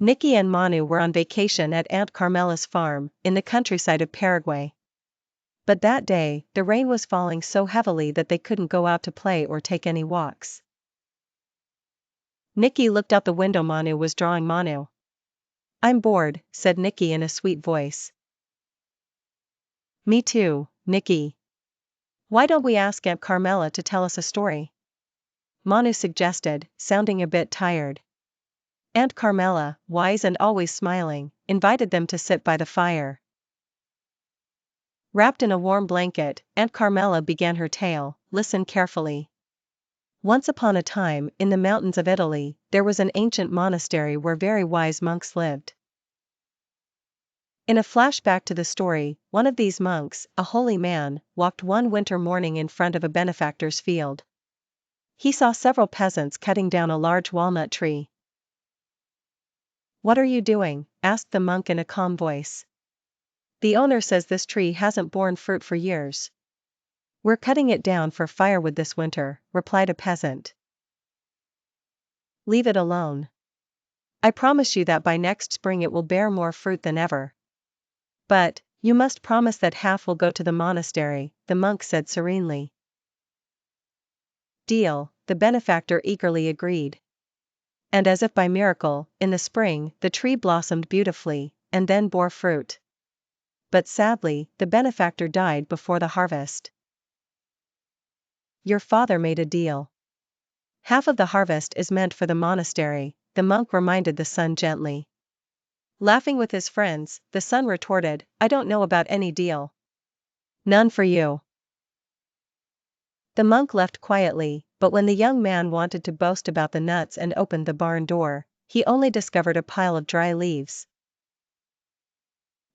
Niki and Manu were on vacation at Aunt Carmela's farm, in the countryside of Paraguay. But that day, the rain was falling so heavily that they couldn't go out to play or take any walks. Niki looked out the window. Manu was drawing. Manu. "I'm bored," said Niki in a sweet voice. "Me too, Niki. Why don't we ask Aunt Carmela to tell us a story?" Manu suggested, sounding a bit tired. Aunt Carmela, wise and always smiling, invited them to sit by the fire. Wrapped in a warm blanket, Aunt Carmela began her tale. "Listen carefully. Once upon a time, in the mountains of Italy, there was an ancient monastery where very wise monks lived. In a flashback to the story, one of these monks, a holy man, walked one winter morning in front of a benefactor's field. He saw several peasants cutting down a large walnut tree. "What are you doing?" asked the monk in a calm voice. "The owner says this tree hasn't borne fruit for years. We're cutting it down for firewood this winter," replied a peasant. "Leave it alone. I promise you that by next spring it will bear more fruit than ever. But, you must promise that half will go to the monastery," the monk said serenely. "Deal," the benefactor eagerly agreed. And as if by miracle, in the spring, the tree blossomed beautifully, and then bore fruit. But sadly, the benefactor died before the harvest. "Your father made a deal. Half of the harvest is meant for the monastery," the monk reminded the son gently. Laughing with his friends, the son retorted, "I don't know about any deal. None for you." The monk left quietly, but when the young man wanted to boast about the nuts and opened the barn door, he only discovered a pile of dry leaves.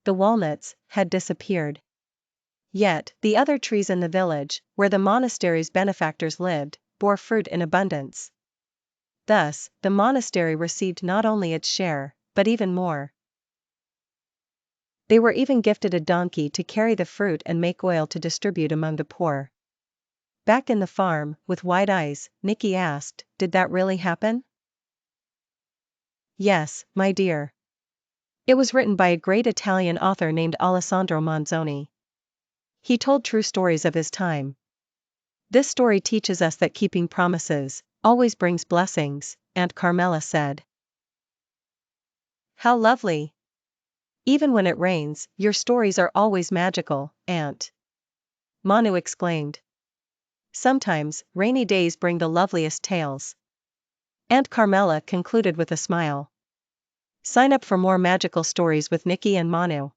The walnuts had disappeared. Yet, the other trees in the village, where the monastery's benefactors lived, bore fruit in abundance. Thus, the monastery received not only its share, but even more. They were even gifted a donkey to carry the fruit and make oil to distribute among the poor. Back in the farm, with wide eyes, Niki asked, "Did that really happen?" "Yes, my dear. It was written by a great Italian author named Alessandro Manzoni. He told true stories of his time. This story teaches us that keeping promises always brings blessings," Aunt Carmela said. "How lovely! Even when it rains, your stories are always magical, Aunt," Manu exclaimed. "Sometimes, rainy days bring the loveliest tales." Aunt Carmela concluded with a smile. Sign up for more magical stories with Niki and Manu.